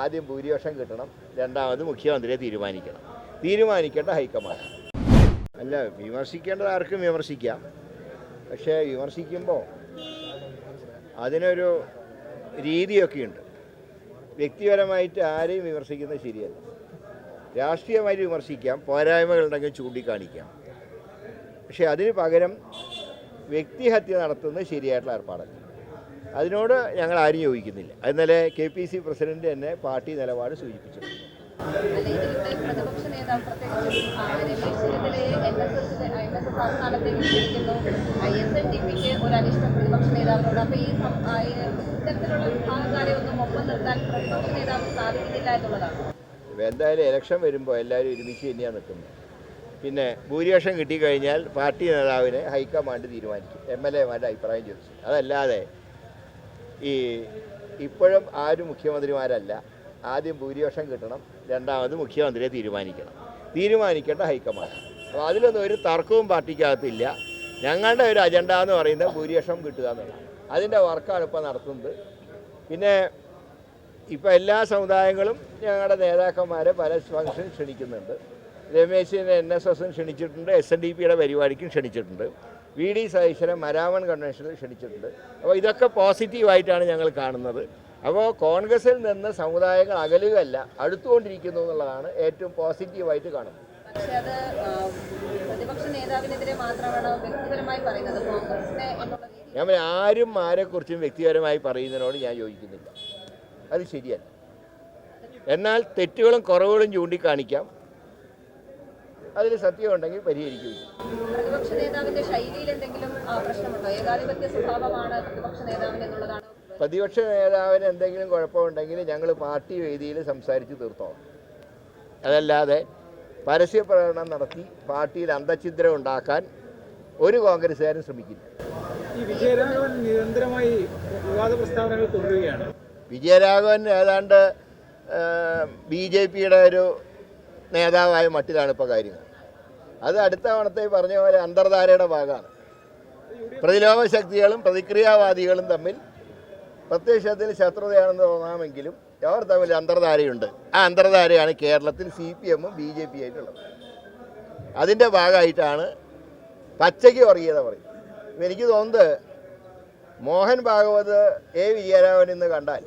ആദ്യം ഭൂരിപക്ഷം കിട്ടണം, രണ്ടാമത് മുഖ്യമന്ത്രിയെ തീരുമാനിക്കേണ്ട ഹൈക്കമാൻഡ്. അല്ല, വിമർശിക്കേണ്ടത് ആർക്കും വിമർശിക്കാം. പക്ഷേ വിമർശിക്കുമ്പോൾ അതിനൊരു രീതിയൊക്കെയുണ്ട്. വ്യക്തിപരമായിട്ട് ആരെയും വിമർശിക്കുന്നത് ശരിയല്ല. രാഷ്ട്രീയമായിട്ട് വിമർശിക്കാം, പോരായ്മകളുണ്ടെങ്കിൽ ചൂണ്ടിക്കാണിക്കാം. പക്ഷേ അതിന് പകരം വ്യക്തിഹത്യ നടത്തുന്നത് ശരിയായിട്ടുള്ള ഏർപ്പാടല്ല. അതിനോട് ഞങ്ങൾ ആരും യോജിക്കുന്നില്ല. ഇന്നലെ KPC പ്രസിഡന്റ് തന്നെ പാർട്ടി നിലപാട് സൂചിപ്പിച്ചിട്ടുണ്ട്. പ്രതിപക്ഷ നേതാവ് ഒരു അനിഷ്ടം പ്രതിപക്ഷ നേതാവിനോട്. അപ്പോൾ ഇത്തരത്തിലുള്ള വിഭാഗക്കാരെയൊന്നും ഒപ്പം നിർത്താൻ പ്രതിപക്ഷ നേതാവിന് സാധിക്കുന്നില്ല എന്നുള്ളതാണ്. എന്തായാലും ഇലക്ഷൻ വരുമ്പോൾ എല്ലാവരും ഒരുമിച്ച് തന്നെയാണ് നിൽക്കുന്നത്. പിന്നെ ഭൂരിപക്ഷം കിട്ടിക്കഴിഞ്ഞാൽ പാർട്ടി നേതാവിനെ ഹൈക്കമാൻഡ് തീരുമാനിക്കും, MLA-മാരുടെ അഭിപ്രായം ചോദിച്ചു. അതല്ലാതെ ഇപ്പോഴും ആരും മുഖ്യമന്ത്രിമാരല്ല. ആദ്യം ഭൂരിപക്ഷം കിട്ടണം, രണ്ടാമത് മുഖ്യമന്ത്രിയെ തീരുമാനിക്കേണ്ട ഹൈക്കമാൻഡ്. അപ്പോൾ അതിലൊന്നും ഒരു തർക്കവും പാർട്ടിക്കകത്തില്ല. ഞങ്ങളുടെ ഒരു അജണ്ട എന്ന് പറയുന്നത് ഭൂരിപക്ഷം കിട്ടുക എന്നുള്ളതാണ്. അതിൻ്റെ വർക്കാണ് ഇപ്പോൾ നടത്തുന്നത്. പിന്നെ ഇപ്പോൾ എല്ലാ സമുദായങ്ങളും ഞങ്ങളുടെ നേതാക്കന്മാരെ പല ഫംഗ്ഷൻ ക്ഷണിക്കുന്നുണ്ട്. രമേശിനെ NSSന് ക്ഷണിച്ചിട്ടുണ്ട്, SNDPയുടെ പരിപാടിക്കും ക്ഷണിച്ചിട്ടുണ്ട്, VD സതീശനെ മരാമൺ കൺവെൻഷനിൽ ക്ഷണിച്ചിട്ടുണ്ട്. അപ്പോൾ ഇതൊക്കെ പോസിറ്റീവായിട്ടാണ് ഞങ്ങൾ കാണുന്നത്. അപ്പോൾ കോൺഗ്രസിൽ നിന്ന് സമുദായങ്ങൾ അകലുകയല്ല, അടുത്തുകൊണ്ടിരിക്കുന്നു എന്നുള്ളതാണ് ഏറ്റവും പോസിറ്റീവായിട്ട് കാണുന്നത്. പക്ഷേ അത് പ്രതിപക്ഷ നേതാവിനെതിരെ മാത്രമാണ് വ്യക്തിപരമായി പറയുന്നത്, കോൺഗ്രസിനെ എന്നുള്ള രീതി. ഞാൻ ആരും ആരെക്കുറിച്ചും വ്യക്തിപരമായി പറയുന്നതിനോട് ഞാൻ യോജിക്കുന്നില്ല. അത് ശരിയല്ല. എന്നാൽ തെറ്റുകളും കുറവുകളും ചൂണ്ടിക്കാണിക്കാം, അതിൽ സത്യമുണ്ടെങ്കിൽ പരിഹരിക്കുകയും. പ്രതിപക്ഷ നേതാവിന്റെ ശൈലിയിൽ എന്തെങ്കിലും പ്രശ്നമുണ്ടോ? ഏകാധിപത്യ സ്വഭാവമാണ് പ്രതിപക്ഷ നേതാവിന് എന്നുള്ളതാണ്. പ്രതിപക്ഷ നേതാവിന് എന്തെങ്കിലും കുഴപ്പമുണ്ടെങ്കിൽ ഞങ്ങൾ പാർട്ടി വേദിയിൽ സംസാരിച്ച് തീർത്തോളാം. അതല്ലാതെ പരസ്യ പ്രകടനം നടത്തി പാർട്ടിയിൽ അന്തഛിദ്രം ഉണ്ടാക്കാൻ ഒരു കോൺഗ്രസ്സുകാരും ശ്രമിക്കില്ല. ഈ വിജയരാഘവൻ നിരന്തരമായി വിവാദ പ്രസ്താവനകൾ തുടരുകയാണ്. വിജയരാഘവൻ ഏതാണ്ട് BJPയുടെ ഒരു നേതാവായ മട്ടിലാണ് ഇപ്പോൾ കാര്യങ്ങൾ. അത് അടുത്ത തവണത്തെ പറഞ്ഞ പോലെ അന്തർധാരയുടെ ഭാഗമാണ്. പ്രതിലോമ ശക്തികളും പ്രതിക്രിയാവാദികളും തമ്മിൽ പ്രത്യക്ഷത്തിൽ ശത്രുതയാണെന്ന് തോന്നാമെങ്കിലും അവർ തമ്മിൽ അന്തർധാരയുണ്ട്. ആ അന്തർധാരയാണ് കേരളത്തിൽ CPM-ഉം BJP ആയിട്ടുള്ളത്. അതിൻ്റെ ഭാഗമായിട്ടാണ് പച്ചയ്ക്ക് വർഗീയത പറയുന്നത്. എനിക്ക് തോന്നുന്നത് മോഹൻ ഭാഗവത് വിജയരാഘവൻ ഇന്ന് കണ്ടാൽ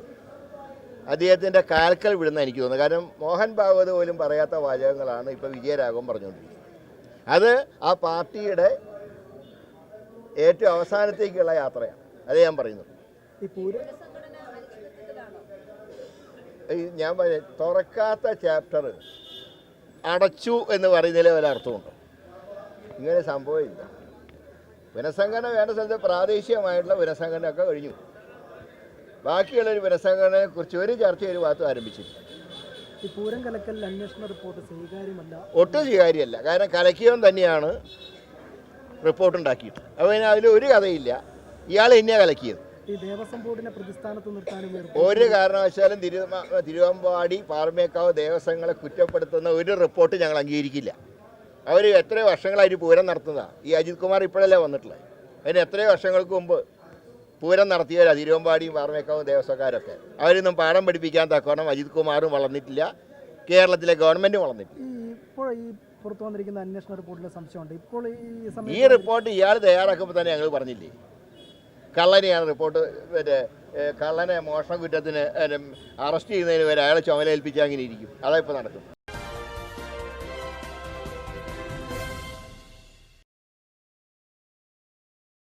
അദ്ദേഹത്തിൻ്റെ കാൽക്കൽ വിടുന്ന എനിക്ക് തോന്നുന്നു. കാരണം മോഹൻ ഭാഗവത് പോലും പറയാത്ത വാചകങ്ങളാണ് ഇപ്പോൾ വിജയരാഘവൻ പറഞ്ഞുകൊണ്ടിരിക്കുന്നത്. അത് ആ പാർട്ടിയുടെ ഏറ്റവും അവസാനത്തേക്കുള്ള യാത്രയാണ്. അത് ഞാൻ പറയുന്നത്. ഞാൻ തുറക്കാത്ത ചാപ്റ്റർ അടച്ചു എന്ന് പറയുന്നതിൽ വല്ല അർത്ഥമുണ്ടോ? ഇങ്ങനെ സംഭവമില്ല. പുനഃസംഘടന വേണ്ട സ്ഥലത്ത് പ്രാദേശികമായിട്ടുള്ള പുനഃസംഘടനയൊക്കെ കഴിഞ്ഞു. ബാക്കിയുള്ളൊരു പുനഃസംഘടനയെക്കുറിച്ച് ഒരു ചർച്ച ഒരു ഭാഗത്തും ആരംഭിച്ചില്ല. ഒട്ടും സ്വീകാര്യമല്ല. കാരണം കലക്കിയവൻ തന്നെയാണ് റിപ്പോർട്ട് ഉണ്ടാക്കിയിട്ട്. അപ്പോൾ അതിൽ ഒരു കഥയില്ല, ഇയാൾ തന്നെയാണ് കലക്കിയത്. ഒരു കാരണവശാലും തിരുവമ്പാടി പാറമേക്കാവ് ദേവസ്വങ്ങളെ കുറ്റപ്പെടുത്തുന്ന ഒരു റിപ്പോർട്ട് ഞങ്ങൾ അംഗീകരിക്കില്ല. അവർ എത്രയോ വർഷങ്ങളായിട്ട് പൂരം നടത്തുന്നതാണ്. ഈ അജിത് കുമാർ ഇപ്പോഴല്ലേ വന്നിട്ടുള്ളത്. അതിന് എത്രയോ വർഷങ്ങൾക്ക് മുമ്പ് പൂരം നടത്തിയവരാണ് തിരുവമ്പാടിയും പാറമേക്കാവും ദേവസ്വക്കാരൊക്കെ. അവരൊന്നും പാഠം പഠിപ്പിക്കാൻ തക്കോണം അജിത് കുമാറും വളർന്നിട്ടില്ല, കേരളത്തിലെ ഗവൺമെൻറ്റും വളർന്നിട്ടില്ല. ഈ റിപ്പോർട്ട് ഇയാൾ തയ്യാറാക്കുമ്പോൾ തന്നെ ഞങ്ങൾ പറഞ്ഞില്ലേ, കള്ളനെയാണ് റിപ്പോർട്ട്. കള്ളനെ മോഷണ കുറ്റത്തിന് അറസ്റ്റ് ചെയ്യുന്നതിന് വരെ അയാളെ ചുമലേൽപ്പിച്ചാൽ അങ്ങനെ ഇരിക്കും. അതാ ഇപ്പോൾ നടക്കും.